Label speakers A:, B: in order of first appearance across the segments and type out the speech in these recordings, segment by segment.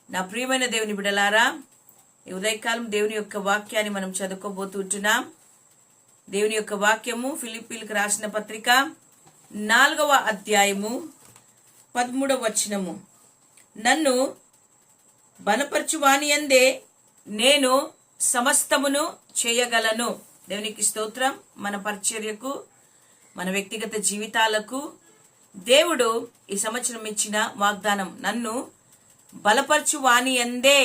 A: నా ప్రియమైన దేవుని బిడ్డలారా, ఈ ఉదయకాలం దేవుని యొక్క వాక్యాన్ని మనం చదువుకోబోతుంటున్నాం. దేవుని యొక్క వాక్యము ఫిలిప్పీలకు రాసిన పత్రిక 4వ అధ్యాయము 13వ వచనము. నన్ను బలపరచు వానియందే నేను సమస్తమును చేయగలను. దేవునికి స్తోత్రం. మన పరిచర్యకు, మన వ్యక్తిగత జీవితాలకు దేవుడు ఈ సంవత్సరం ఇచ్చిన వాగ్దానం, నన్ను బలపరచు వానియందే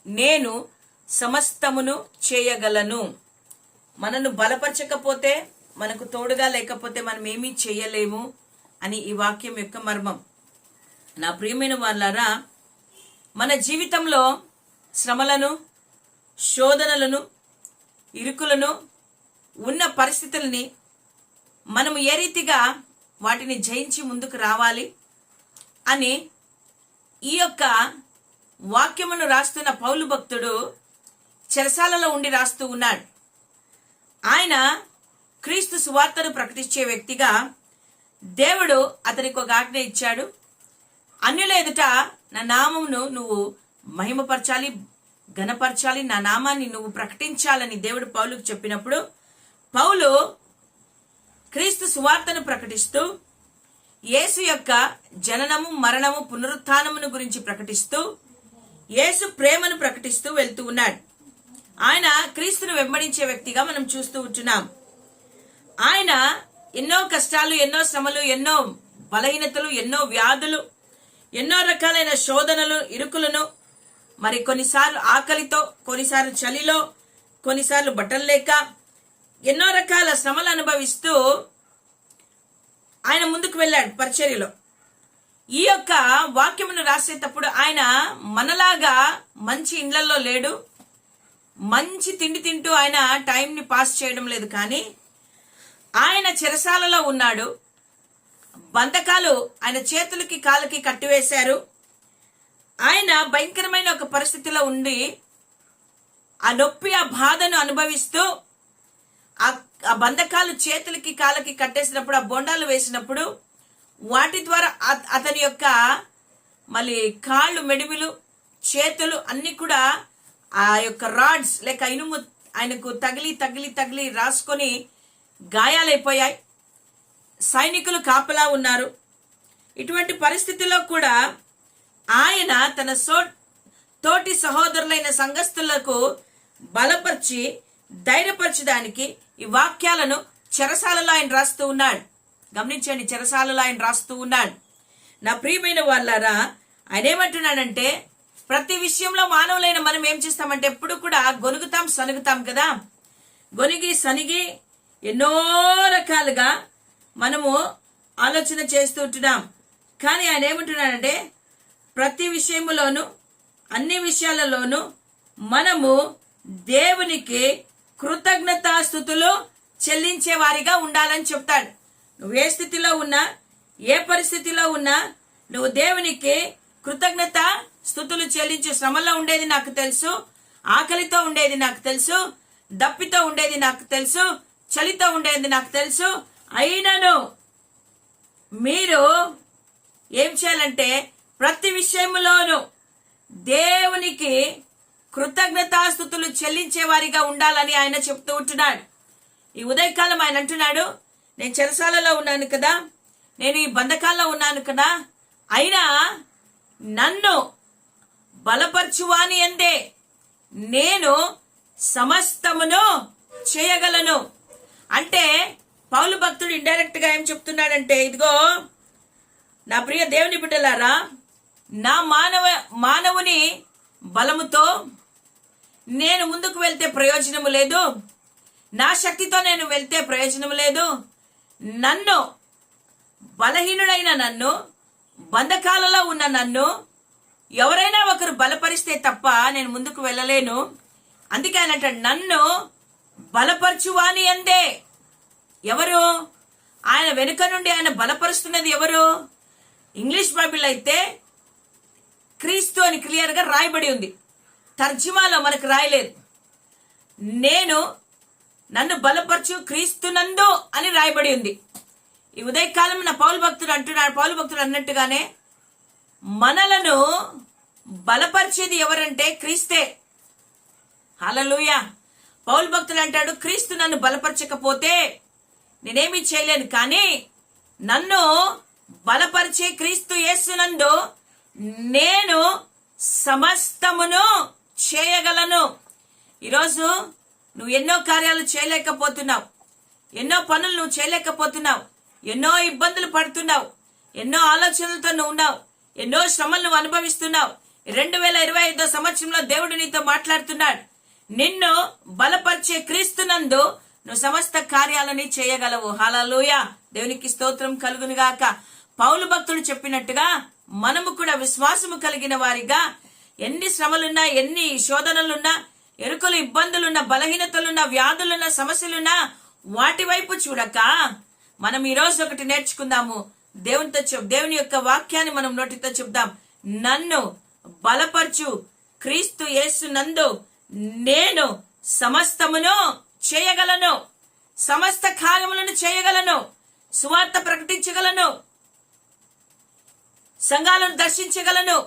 A: నేను సమస్తమును చేయగలను. మనను బలపరచకపోతే, మనకు తోడుగా లేకపోతే మనం ఏమీ చేయలేము అని ఈ వాక్యం యొక్క మర్మం. నా ప్రియమైన వాళ్ళారా, మన జీవితంలో శ్రమలను, శోధనలను, ఇరుకులను, ఉన్న పరిస్థితుల్ని మనము ఏ రీతిగా వాటిని జయించి ముందుకు రావాలి అని ఈ యొక్క వాక్యమును రాస్తున్న పౌలు భక్తుడు చెరసాలలో ఉండి రాస్తూ ఉన్నాడు. ఆయన క్రీస్తు సువార్తను ప్రకటించే వ్యక్తిగా దేవుడు అతనికి ఒక ఆజ్ఞ ఇచ్చాడు. అన్యుల ఎదుట నా నామమును నువ్వు మహిమపరచాలి, ఘనపరచాలి, నా నామాన్ని నువ్వు ప్రకటించాలని దేవుడు పౌలుకు చెప్పినప్పుడు, పౌలు క్రీస్తు సువార్తను ప్రకటిస్తూ యేసు యొక్క జననము, మరణము, పునరుత్థానమును గురించి ప్రకటిస్తూ యేసు ప్రేమను ప్రకటిస్తూ వెళ్తూ ఉన్నాడు. ఆయన క్రీస్తును వెంబడించే వ్యక్తిగా మనం చూస్తూ ఉంటున్నాం. ఆయన ఎన్నో కష్టాలు, ఎన్నో శ్రమలు, ఎన్నో బలహీనతలు, ఎన్నో వ్యాధులు, ఎన్నో రకాలైన శోధనలు, ఇరుకులను, మరి కొన్నిసార్లు ఆకలితో, కొన్నిసార్లు చలిలో, కొన్నిసార్లు బట్టలు లేక ఎన్నో రకాల శ్రమలు అనుభవిస్తూ ఆయన ముందుకు వెళ్ళాడు పరిచర్యలో. ఈ యొక్క వాక్యమును రాసేటప్పుడు ఆయన మనలాగా మంచి ఇండ్లలో లేడు, మంచి తిండి తింటూ ఆయన టైంని పాస్ చేయడం లేదు. కానీ ఆయన చెరసాలలో ఉన్నాడు. బంధకాలు ఆయన చేతులకి కాళ్ళకి కట్టివేశారు. ఆయన భయంకరమైన ఒక పరిస్థితిలో ఉండి ఆ నొప్పి, ఆ బాధను అనుభవిస్తూ ఆ బంధకాలు చేతులకి కాళ్ళకి కట్టేసినప్పుడు, ఆ బొండాలు వేసినప్పుడు వాటి ద్వారా అతని యొక్క మళ్ళీ కాళ్ళు, మెడిమిలు, చేతులు అన్ని కూడా ఆ యొక్క రాడ్స్ లేక ఇనుము ఆయనకు తగిలి తగిలి తగిలి రాసుకొని గాయాలైపోయాయి. సైనికులు కాపలా ఉన్నారు. ఇటువంటి పరిస్థితుల్లో కూడా ఆయన తన తోటి సహోదరులైన సంఘస్థులకు బలపరిచి ధైర్యపరచడానికి ఈ వాక్యాలను చెరసాలలో ఆయన రాస్తూ ఉన్నాడు. గమనించండి, చెరసాలలో ఆయన రాస్తూ ఉన్నాడు. నా ప్రియమైన వాళ్ళారా, ఆయన ఏమంటున్నాడంటే, ప్రతి విషయంలో మానవులైన మనం ఏం చేస్తామంటే ఎప్పుడు కూడా గొనుగుతాం, సనుగుతాం కదా. గొనిగి సనిగి ఎన్నో రకాలుగా మనము ఆలోచన చేస్తూ ఉంటున్నాం. కానీ ఆయన ఏమంటున్నాడంటే, ప్రతి విషయములోను, అన్ని విషయాలలోనూ మనము దేవునికి కృతజ్ఞతాస్తుతులు చెల్లించే వారిగా ఉండాలని చెప్తాడు. నువ్వు ఏ స్థితిలో ఉన్నా, ఏ పరిస్థితిలో ఉన్నా, నువ్వు దేవునికి కృతజ్ఞత స్తుతులు చెల్లించు. శ్రమలో ఉండేది నాకు తెలుసు, ఆకలితో ఉండేది నాకు తెలుసు, దప్పితో ఉండేది నాకు తెలుసు, చలితో ఉండేది నాకు తెలుసు. అయినను మీరు ఏం చేయాలంటే ప్రతి విషయంలోనూ దేవునికి కృతజ్ఞతాస్తుతులు చెల్లించే వారిగా ఉండాలని ఆయన చెప్తూ ఉంటున్నాడు. ఈ ఉదయకాలం ఆయన అంటున్నాడు, నేను చెరసాలలో ఉన్నాను కదా, నేను ఈ బంధకాల్లో ఉన్నాను కదా, అయినా నన్ను బలపరచువాని అందే నేను సమస్తమును చేయగలను. అంటే పౌలు భక్తుడు ఇండైరెక్ట్ గా ఏం చెప్తున్నాడంటే, ఇదిగో నా ప్రియ దేవుని బిడ్డలారా, నా మానవుని బలముతో నేను ముందుకు వెళ్తే ప్రయోజనము లేదు, నా శక్తితో నేను వెళ్తే ప్రయోజనము లేదు. నన్ను, బలహీనుడైన నన్ను, బంధకాలలో ఉన్న నన్ను ఎవరైనా ఒకరు బలపరిస్తే తప్ప నేను ముందుకు వెళ్ళలేను. అందుకే ఆయన అంటాడు, నన్ను బలపరచువాని అందే. ఎవరు? ఆయన వెనుక నుండి ఆయన బలపరుస్తున్నది ఎవరు? ఇంగ్లీష్ బైబిల్ అయితే క్రీస్తు అని క్లియర్ గా రాయబడి ఉంది. తర్జుమాలో మనకు రాయలేదు. నన్ను బలపరచు క్రీస్తునందు అని రాయబడి ఉంది. ఈ ఉదయకాలం నా పౌలు భక్తుడు అన్నట్టుగానే మనలను బలపరిచేది ఎవరంటే క్రీస్తే. హల్లెలూయా. పౌలు భక్తుడు అంటాడు, క్రీస్తు నన్ను బలపరచకపోతే నేనేమి చేయలేను, కానీ నన్ను బలపరిచే క్రీస్తు యేసునందు నేను సమస్తమును చేయగలను. ఈరోజు నువ్వు ఎన్నో కార్యాలు చేయలేకపోతున్నావు, ఎన్నో పనులు నువ్వు చేయలేకపోతున్నావు, ఎన్నో ఇబ్బందులు పడుతున్నావు, ఎన్నో ఆలోచనలతో నువ్వు ఉన్నావు, ఎన్నో శ్రమలు నువ్వు అనుభవిస్తున్నావు. 2025 సంవత్సరంలో దేవుడు నీతో మాట్లాడుతున్నాడు. నిన్ను బలపరిచే క్రీస్తునందు నువ్వు సమస్త కార్యాలని చేయగలవు. హల్లెలూయా. దేవునికి స్తోత్రం కలుగును గాక. పౌలు భక్తుడు చెప్పినట్టుగా మనము కూడా విశ్వాసము కలిగిన వారిగా ఎన్ని శ్రమలున్నా, ఎన్ని శోధనలున్నా, ఎరుకలు, ఇబ్బందులున్నా, బలహీనతలున్నా, వ్యాధులున్నా, సమస్యలున్నా వాటి వైపు చూడక మనం ఈరోజు ఒకటి నేర్చుకుందాము. దేవుని యొక్క వాక్యాన్ని మనం నోటితో చెప్దాం. నన్ను బలపరచు క్రీస్తు యేసు నందు నేను సమస్తమును చేయగలను, సమస్త కార్యములను చేయగలను, సువార్త ప్రకటించగలను, సంఘాలను దర్శించగలను,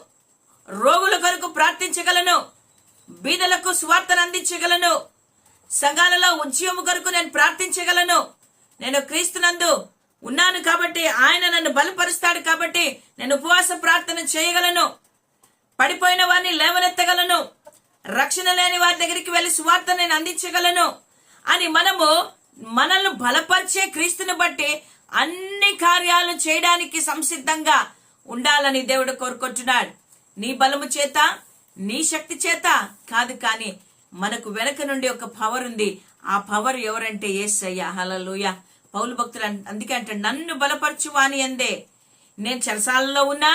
A: రోగుల కొరకు ప్రార్థించగలను, బీదలకు సువార్తను అందించగలను, సంఘాలలో ఉద్యమం కొరకు నేను ప్రార్థించగలను. నేను క్రీస్తునందు ఉన్నాను కాబట్టి, ఆయన నన్ను బలపరుస్తాడు కాబట్టి నేను ఉపవాస ప్రార్థన చేయగలను, పడిపోయిన వారిని లేవనెత్తగలను, రక్షణ లేని వారి దగ్గరికి వెళ్లి సువార్త నేను అందించగలను అని మనల్ని బలపరిచే క్రీస్తుని బట్టి అన్ని కార్యాలు చేయడానికి సంసిద్ధంగా ఉండాలని దేవుడు కోరుకుంటున్నాడు. నీ బలము చేత, నీ శక్తి చేత కాదు, కానీ మనకు వెనక నుండి ఒక పవర్ ఉంది. ఆ పవర్ ఎవరంటే యేసయ్య. హల్లెలూయా. పౌలు భక్తులు అందుకే అంటే, నన్ను బలపరచు వాని అందే. నేను చెరసాలలో ఉన్నా,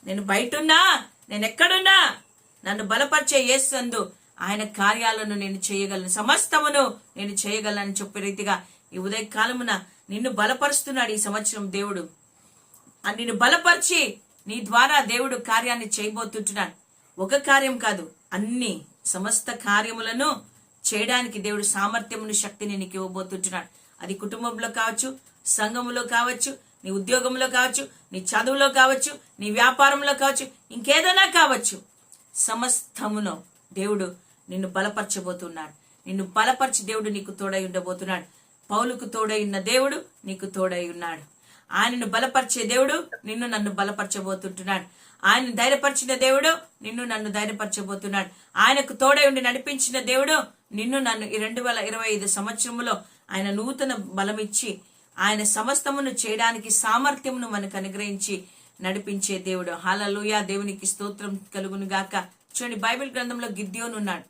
A: నేను బయట ఉన్నా, నేను ఎక్కడున్నా, నన్ను బలపరిచే యేసు అందు ఆయన కార్యాలను నేను చేయగలను, సమస్తమును నేను చేయగలను చెప్పే రీతిగా ఈ ఉదయకాలమున నిన్ను బలపరుస్తున్నాడు ఈ సంవత్సరం దేవుడు. నిన్ను బలపరిచి నీ ద్వారా దేవుడు కార్యాన్ని చేయబోతుంటున్నాడు. ఒక కార్యం కాదు, అన్ని సమస్త కార్యములను చేయడానికి దేవుడు సామర్థ్యమును, శక్తిని నీకు ఇవ్వబోతుంటున్నాడు. అది కుటుంబంలో కావచ్చు, సంఘములో కావచ్చు, నీ ఉద్యోగంలో కావచ్చు, నీ చదువులో కావచ్చు, నీ వ్యాపారంలో కావచ్చు, ఇంకేదైనా కావచ్చు, సమస్తమును దేవుడు నిన్ను బలపరచబోతున్నాడు. నిన్ను బలపరిచి దేవుడు నీకు తోడై ఉండబోతున్నాడు. పౌలుకు తోడై ఉన్న దేవుడు నీకు తోడై ఉన్నాడు. ఆయనను బలపరిచే దేవుడు నిన్ను నన్ను బలపరచబోతుంటున్నాడు. ఆయన ధైర్యపరిచిన దేవుడు నిన్ను నన్ను ధైర్యపరచబోతున్నాడు. ఆయనకు తోడై ఉండి నడిపించిన దేవుడు నిన్ను నన్ను ఈ 2025 సంవత్సరంలో ఆయన నూతన బలమిచ్చి ఆయన సమస్తమును చేయడానికి సామర్థ్యమును మనకు అనుగ్రహించి నడిపించే దేవుడు. హల్లెలూయా. దేవునికి స్తోత్రం కలుగును గాక. చూడండి, బైబిల్ గ్రంథంలో గిద్యోను ఉన్నాడు,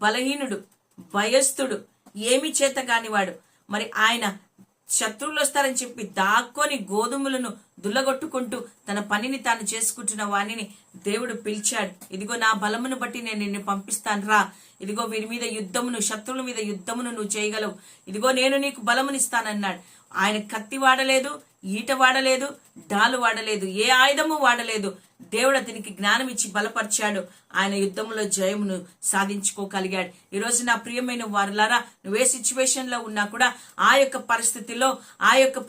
A: బలహీనుడు, భయస్థుడు, ఏమి చేత కానివాడు. మరి ఆయన శత్రువులు వస్తారని చెప్పి దాక్కొని గోధుమలను దుల్లగొట్టుకుంటూ తన పనిని తాను చేసుకుంటున్న వాణిని దేవుడు పిలిచాడు. ఇదిగో నా బలమును బట్టి నేను నిన్ను పంపిస్తాను రా, ఇదిగో వీరి మీద యుద్ధమును, శత్రువుల మీద యుద్ధమును నువ్వు చేయగలవు, ఇదిగో నేను నీకు బలమునిస్తానన్నాడు. ఆయన కత్తి వాడలేదు, ఈట వాడలేదు, డాలు వాడలేదు, ఏ ఆయుధము వాడలేదు. దేవుడు అతనికి జ్ఞానం ఇచ్చి బలపరిచాడు. ఆయన యుద్ధంలో జయమును సాధించుకోగలిగాడు. ఈరోజు నా ప్రియమైన వారులారా, నువ్వే సిచ్యువేషన్ లో ఉన్నా కూడా ఆ యొక్క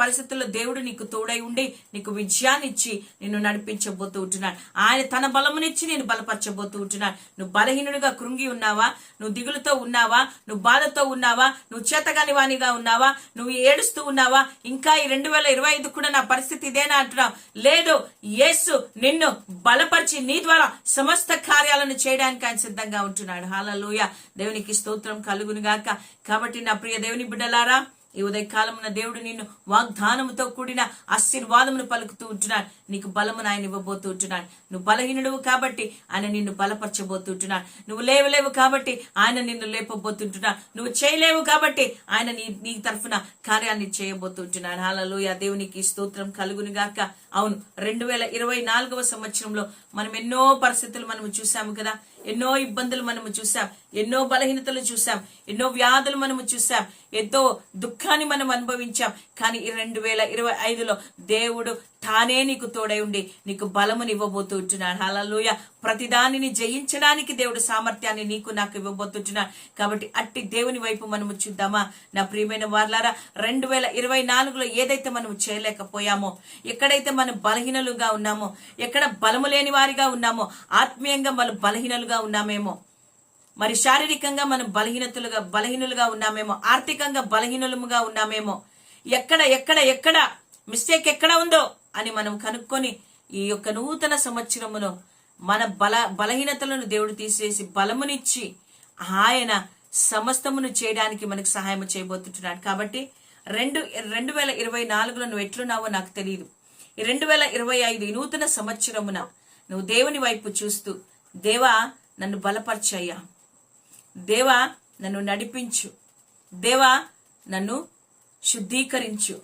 A: పరిస్థితుల్లో దేవుడు నీకు తోడై ఉండి నీకు విజయాన్ని ఇచ్చి నిన్ను నడిపించబోతూ ఉంటున్నాడు. ఆయన తన బలమునిచ్చి నేను బలపరచబోతూ ఉంటున్నాడు. నువ్వు బలహీనుడిగా కృంగి ఉన్నావా? నువ్వు దిగులుతో ఉన్నావా? నువ్వు బాధతో ఉన్నావా? నువ్వు చేతగాని వానిగా ఉన్నావా? నువ్వు ఏడుస్తూ ఉన్నావా? ఇంకా ఈ 2025 కూడా నా పరిస్థితి ఇదేనా అంటున్నావు? లేదు, యేసు నిన్ను బలపరిచి నీ ద్వారా సమస్త కార్యాలను చేయడానికి ఆయన సిద్ధంగా ఉంటున్నాడు. హల్లెలూయా. దేవునికి స్తోత్రం కలుగును గాక. కాబట్టి నా ప్రియ దేవుని బిడ్డలారా, ఈ ఉదయకాలమున దేవుడు నిన్ను వాగ్దానముతో కూడిన ఆశీర్వాదమును పలుకుతూ ఉంటున్నాడు. నీకు బలమును ఆయన ఇవ్వబోతూ ఉంటున్నాడు. నువ్వు బలహీనుడు కాబట్టి ఆయన నిన్ను బలపరచబోతుంటున్నాడు. నువ్వు లేవలేవు కాబట్టి ఆయన నిన్ను లేపబోతుంటున్నాడు. నువ్వు చేయలేవు కాబట్టి ఆయన నీ తరఫున కార్యాన్ని చేయబోతుంటున్నాడు. హల్లెలూయా. దేవునికి స్తోత్రం కలుగును గాక. అవును, 2024 సంవత్సరంలో మనం ఎన్నో పరిస్థితులు మనం చూసాము కదా. ఎన్నో ఇబ్బందులు మనము చూసాం, ఎన్నో బలహీనతలు చూసాం, ఎన్నో వ్యాధులు మనము చూసాం, ఎంతో దుఃఖాన్ని మనం అనుభవించాం. కానీ ఈ 2025లో దేవుడు తానే నీకు తోడై ఉండి నీకు బలముని ఇవ్వబోతుంటున్నాడు. హల్లెలూయా. ప్రతిదానిని జయించడానికి దేవుడు సామర్థ్యాన్ని నీకు నాకు ఇవ్వబోతుంటున్నాడు. కాబట్టి అట్టి దేవుని వైపు మనము చూద్దామా నా ప్రియమైన వారలారా? 2024లో ఏదైతే మనము చేయలేకపోయామో, ఎక్కడైతే మనం బలహీనలుగా ఉన్నామో, ఎక్కడ బలము లేని వారిగా ఉన్నామో, ఆత్మీయంగా మనం బలహీనలుగా ఉన్నామేమో, మరి శారీరకంగా మనం బలహీనులుగా ఉన్నామేమో, ఆర్థికంగా బలహీనులుగా ఉన్నామేమో, ఎక్కడ ఎక్కడ ఎక్కడ మిస్టేక్ ఎక్కడ ఉందో అని మనం కనుక్కొని ఈ యొక్క నూతన సంవత్సరములో మన బలహీనతలను దేవుడు తీసేసి బలమునిచ్చి ఆయన సమస్తమును చేయడానికి మనకు సహాయం చేయబోతుంటున్నాడు. కాబట్టి 2024లో నువ్వు ఎట్లున్నావో నాకు తెలియదు. ఈ 2025 ఈ నూతన సంవత్సరమున నువ్వు దేవుని వైపు చూస్తూ, దేవా నన్ను బలపరచయ్యా, దేవా నన్ను నడిపించు, దేవా నన్ను శుద్ధీకరించు,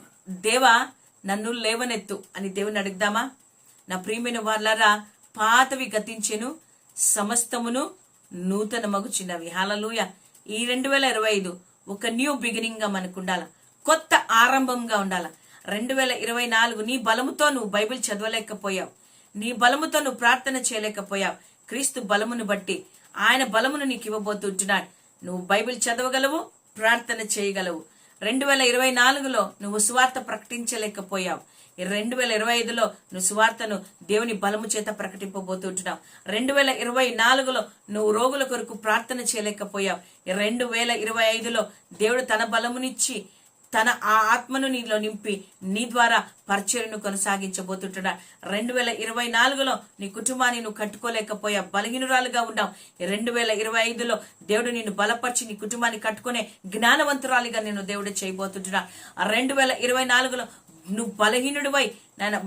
A: దేవా నన్ను లేవనెత్తు అని దేవుని అడుగుదామా? నా ప్రియమైన వారలారా, పాతవి గతించెను, సమస్తమును నూతన మగుచున్నవి. హల్లెలూయా. ఈ 2025 ఒక న్యూ బిగినింగ్ గా మనకు ఉండాల, కొత్త ఆరంభంగా ఉండాల. 2024 నీ బలముతో నువ్వు బైబిల్ చదవలేకపోయావు, నీ బలముతో నువ్వు ప్రార్థన చేయలేకపోయావు. క్రీస్తు బలమును బట్టి ఆయన బలమును నీకు ఇవ్వబోతుంటున్నాడు. నువ్వు బైబిల్ చదవగలవు, ప్రార్థన చేయగలవు. 2024లో నువ్వు సువార్త ప్రకటించలేకపోయావు. 2025లో నువ్వు సువార్తను దేవుని బలము చేత ప్రకటింపబోతుంటున్నావు. 2024లో నువ్వు రోగుల కొరకు ప్రార్థన చేయలేకపోయావు. 2025లో దేవుడు తన బలమునిచ్చి తన ఆ ఆత్మను నీలో నింపి నీ ద్వారా పరిచర్యను కొనసాగించబోతుంటున్నాడు. 2024లో నీ కుటుంబాన్ని నువ్వు కట్టుకోలేకపోయావు, బలహీనురాలుగా ఉన్నావు. 2025లో దేవుడు నిన్ను బలపరిచి నీ కుటుంబాన్ని కట్టుకునే జ్ఞానవంతురాలిగా నేను దేవుడు చేయబోతుంటున్నాడు. 2024లో నువ్వు బలహీనుడివై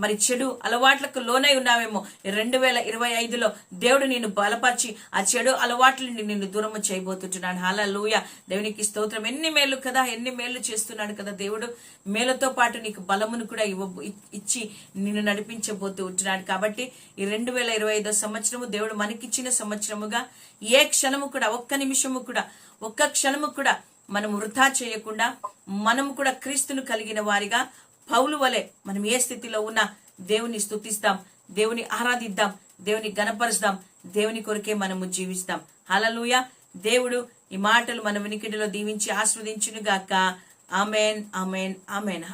A: మరి చెడు అలవాట్లకు లోనై ఉన్నావేమో. 2025లో దేవుడు నిన్ను బలపరిచి ఆ చెడు అలవాట్ల నుండి నిన్ను దూరము చేయబోతుంటున్నాడు. హల్లెలూయా. దేవునికి స్తోత్రం. ఎన్ని మేలు కదా, ఎన్ని మేలు చేస్తున్నాడు కదా దేవుడు. మేలుతో పాటు నీకు బలమును కూడా ఇచ్చి నిన్ను నడిపించబోతూ ఉంటున్నాడు. కాబట్టి ఈ 2025 సంవత్సరము దేవుడు మనకిచ్చిన సంవత్సరముగా ఏ క్షణము కూడా, ఒక్క నిమిషము కూడా, ఒక్క క్షణము కూడా మనం వృధా చేయకుండా, మనము కూడా క్రీస్తును కలిగిన వారిగా పౌలు వలె మనం ఏ స్థితిలో ఉన్నా దేవుని స్తుతిస్తాం, దేవుని ఆరాధిద్దాం, దేవుని గణపరుస్తాం, దేవుని కొరకే మనము జీవిస్తాం. హల్లెలూయా. దేవుడు ఈ మాటలు మన వినికిడిలో దీవించి ఆస్వాదించును గాక. ఆమేన్, ఆమేన్, ఆమేన్.